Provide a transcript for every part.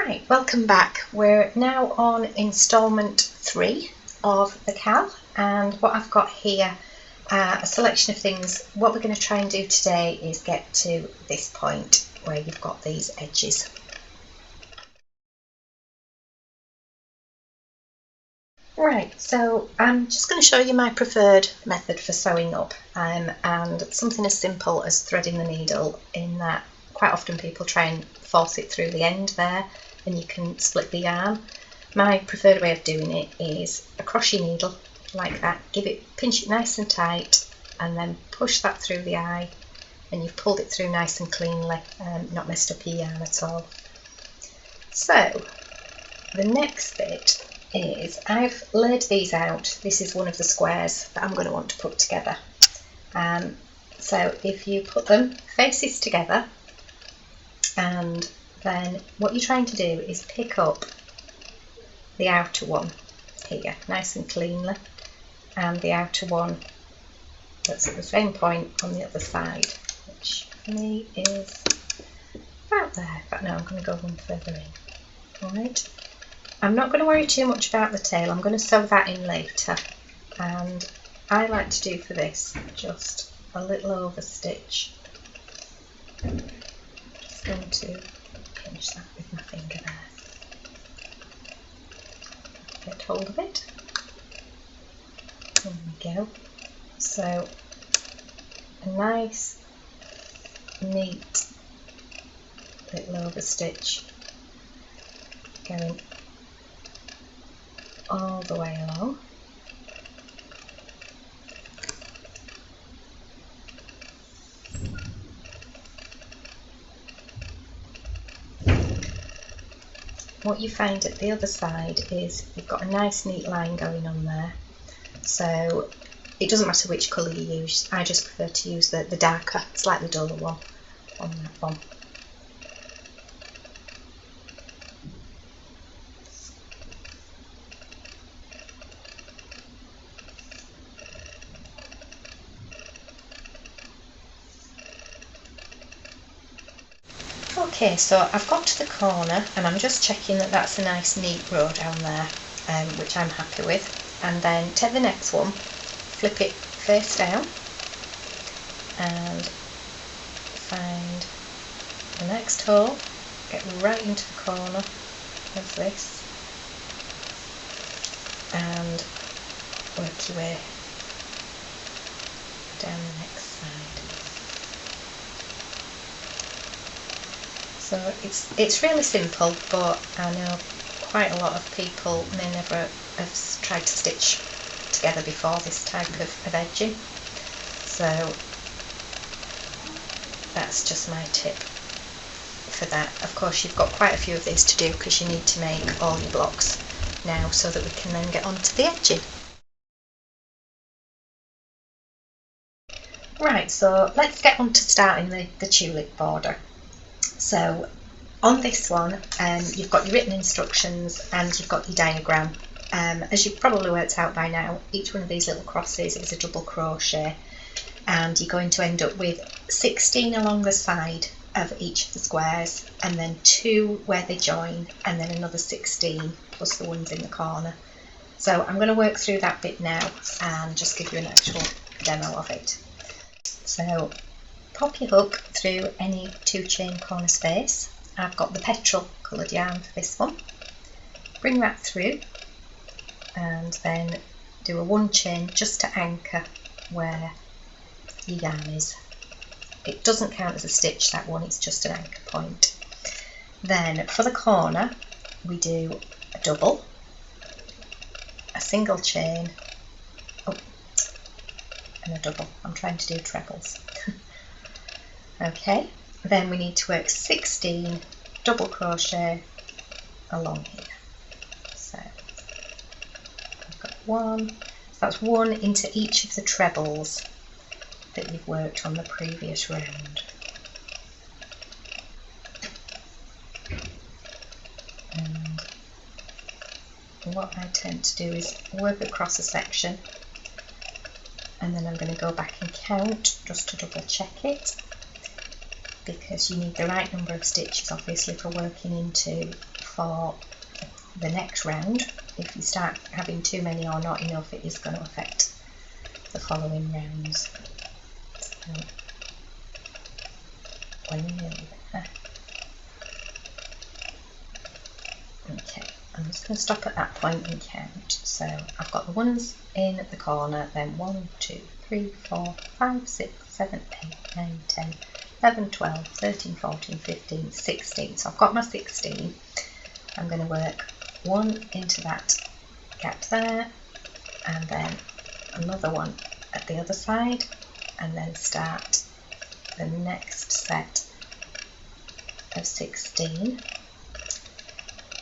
Right, welcome back. We're now on instalment 3 of the cowl, and what I've got here a selection of things. What we're going to try and do today is get to this point where you've got these edges. Right, so I'm just going to show you my preferred method for sewing up, and something as simple as threading the needle, in that quite often people try and force it through the end there and you can split the yarn. My preferred way of doing it is a crochet needle like that, pinch it nice and tight and then push that through the eye, and you've pulled it through nice and cleanly, not messed up your yarn at all. So the next bit is I've laid these out. This is one of the squares that I'm going to want to put together. So if you put them faces together, and then what you're trying to do is pick up the outer one here nice and cleanly, and the outer one that's at the same point on the other side, which for me is about there, but now I'm going to go one further in. Alright, I'm not going to worry too much about the tail, I'm going to sew that in later, and I like to do for this just a little over stitch. Just going to pinch that with my finger there. Get hold of it. There we go. So a nice, neat little over stitch going all the way along. What you find at the other side is you've got a nice neat line going on there, so it doesn't matter which colour you use. I just prefer to use the darker, slightly duller one on that one. Okay, so I've got to the corner and I'm just checking that that's a nice neat row down there, which I'm happy with, and then take the next one, flip it face down and find the next hole, get right into the corner of this and work your way down the next side. So it's really simple, but I know quite a lot of people may never have tried to stitch together before this type of edging. So that's just my tip for that. Of course you've got quite a few of these to do because you need to make all your blocks now so that we can then get on to the edging. Right, so let's get on to starting the tulip border. So on this one, you've got your written instructions and you've got your diagram. As you've probably worked out by now, each one of these little crosses is a double crochet, and you're going to end up with 16 along the side of each of the squares, and then 2 where they join, and then another 16 plus the ones in the corner. So I'm going to work through that bit now and just give you an actual demo of it. So pop your hook through any 2 chain corner space. I've got the petrol coloured yarn for this one. Bring that through and then do a 1 chain just to anchor where your yarn is. It doesn't count as a stitch, that one, it's just an anchor point. Then for the corner we do a double, a single chain, and a double. I'm trying to do trebles. Okay, then we need to work 16 double crochet along here. So I've got 1, so that's 1 into each of the trebles that you've worked on the previous round. And what I tend to do is work across a section, and then I'm going to go back and count just to double check it, because you need the right number of stitches obviously for working into for the next round. If you start having too many or not enough, it is going to affect the following rounds. So, when you're nearly there. Okay, I'm just going to stop at that point and count. So I've got the ones in the corner, then 1, 2, 3, 4, 5, 6, 7, 8, 9, 10, 11, 12, 13, 14, 15, 16. So I've got my 16. I'm going to work one into that gap there, and then another one at the other side, and then start the next set of 16.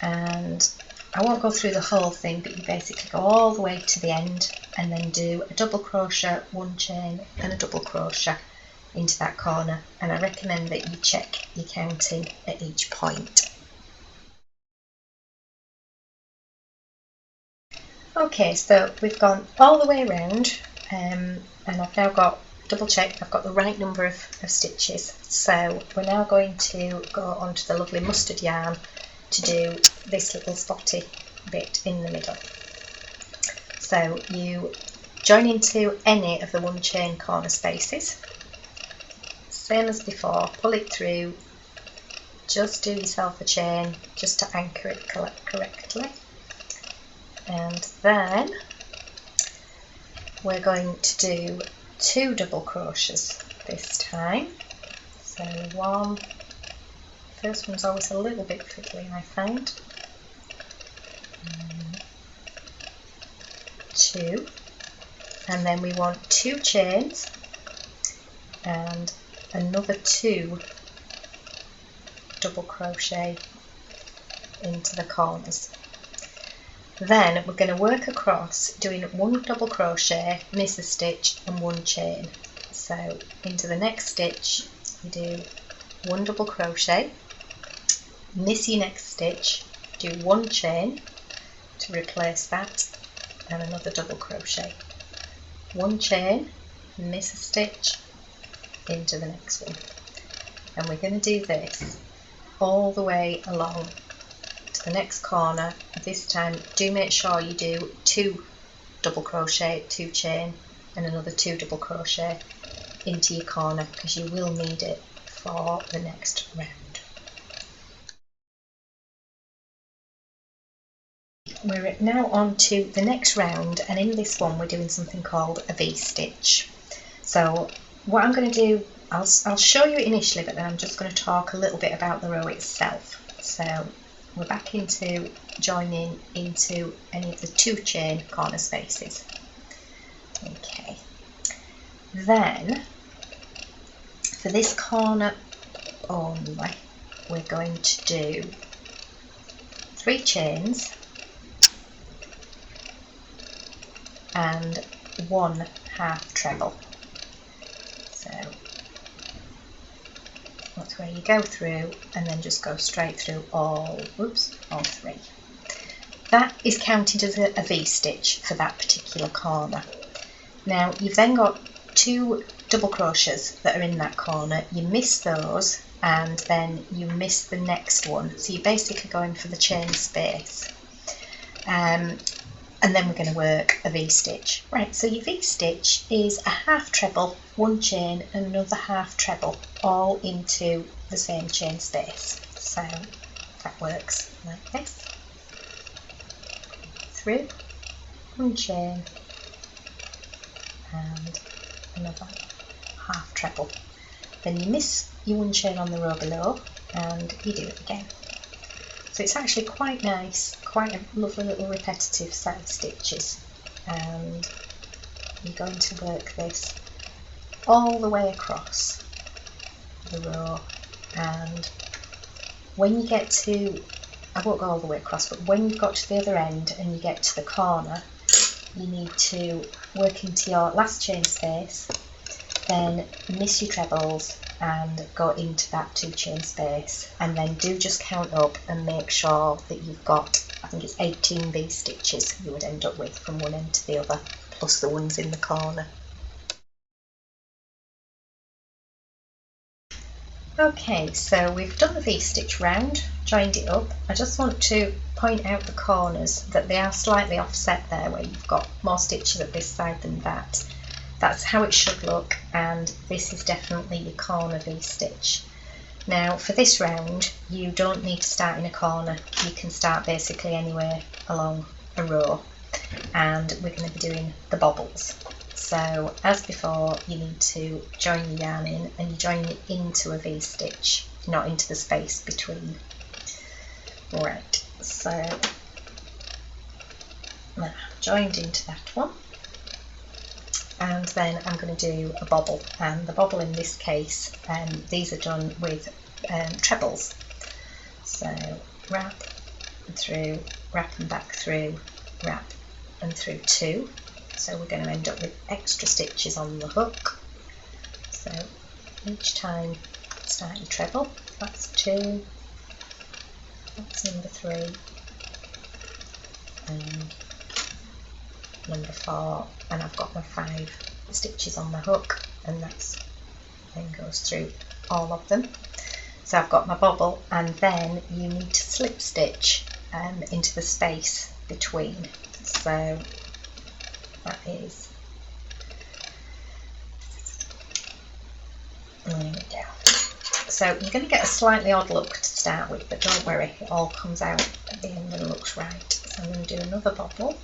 And I won't go through the whole thing, but you basically go all the way to the end and then do a double crochet, one chain and a double crochet into that corner, and I recommend that you check your counting at each point. Okay, so we've gone all the way around, and I've now got double checked I've got the right number of stitches. So we're now going to go onto the lovely mustard yarn to do this little spotty bit in the middle. So you join into any of the one chain corner spaces, same as before, pull it through, just do yourself a chain just to anchor it correctly, and then we're going to do 2 double crochets this time. So one, first one's always a little bit fiddly, I find. 2, and then we want 2 chains and another 2 double crochet into the corners. Then we're going to work across doing 1 double crochet, miss a stitch and 1 chain. So into the next stitch you do 1 double crochet, miss your next stitch, do 1 chain to replace that, and another double crochet, 1 chain, miss a stitch, into the next one. And we're going to do this all the way along to the next corner. This time do make sure you do 2 double crochet, 2 chain and another 2 double crochet into your corner, because you will need it for the next round. We're now on to the next round, and in this one we're doing something called a V-stitch. So what I'm going to do, I'll show you it initially, but then I'm just going to talk a little bit about the row itself. So we're back into joining into any of the 2 chain corner spaces. Okay, then for this corner only we're going to do 3 chains and 1 half treble. So that's where you go through and then just go straight through all 3. That is counted as a V-stitch for that particular corner. Now you've then got 2 double crochets that are in that corner, you miss those and then you miss the next one, so you're basically going for the chain space. And then we're going to work a V-stitch. Right, so your V-stitch is a half treble, 1 chain and another half treble, all into the same chain space. So that works like this. Through, 1 chain and another half treble. Then you miss your 1 chain on the row below and you do it again. So it's actually quite nice, quite a lovely little repetitive set of stitches, and you're going to work this all the way across the row, and when you get to, I won't go all the way across, but when you've got to the other end and you get to the corner, you need to work into your last chain space, then miss your trebles and go into that 2 chain space, and then do just count up and make sure that you've got, I think it's 18 V stitches you would end up with from one end to the other, plus the ones in the corner. Okay, so we've done the V-stitch round, joined it up. I just want to point out the corners, that they are slightly offset there, where you've got more stitches at this side than that. That's how it should look, and this is definitely your corner V-stitch. Now for this round, you don't need to start in a corner. You can start basically anywhere along a row, and we're going to be doing the bobbles. So as before, you need to join your yarn in, and you join it into a V-stitch, not into the space between. Right, so now joined into that one, and then I'm going to do a bobble, and the bobble in this case, these are done with trebles. So wrap and through, wrap and back through, wrap and through 2. So we're going to end up with extra stitches on the hook. So each time start your treble. That's 2, that's number 3, and number 4, and I've got my 5 stitches on my hook, and that's then goes through all of them. So I've got my bobble, and then you need to slip stitch into the space between. So that is, there we go. So you're going to get a slightly odd look to start with, but don't worry, it all comes out at the end and looks right. So I'm going to do another bobble.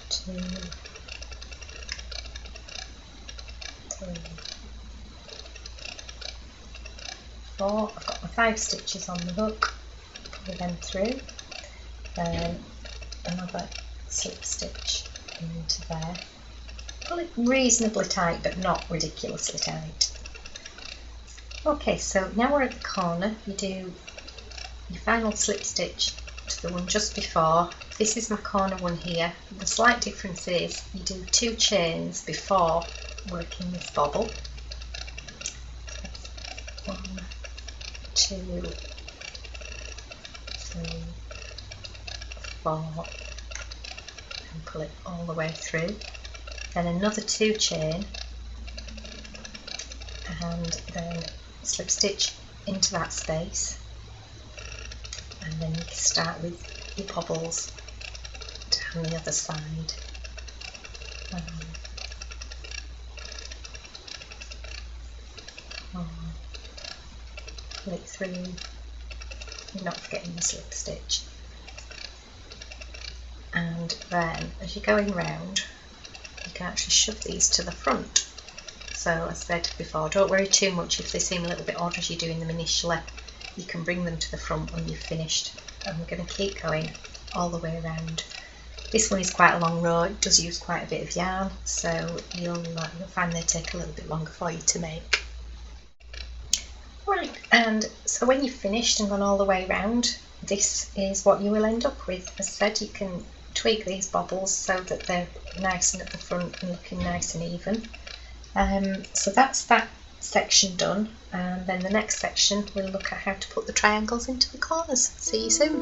2, 3, 4. I've got my 5 stitches on the hook, pull them through, then another slip stitch into there. Pull it reasonably tight, but not ridiculously tight. Okay, so now we're at the corner. You do your final slip stitch to the one just before. This is my corner one here. The slight difference is you do 2 chains before working this bobble. 1, 2, 3, 4, and pull it all the way through. Then another 2 chain, and then slip stitch into that space, and then you can start with your bobbles down the other side. Pull it through, not forgetting the slip stitch. And then as you're going round, you can actually shove these to the front. So as I said before, don't worry too much if they seem a little bit odd as you're doing them initially. You can bring them to the front when you've finished. And we're going to keep going all the way around. This one is quite a long row, it does use quite a bit of yarn, so you'll find they take a little bit longer for you to make. Right, and so when you've finished and gone all the way around, this is what you will end up with. As I said, you can tweak these bobbles so that they're nice and at the front and looking nice and even. So that's that section done, and then the next section we'll look at how to put the triangles into the corners. See you soon.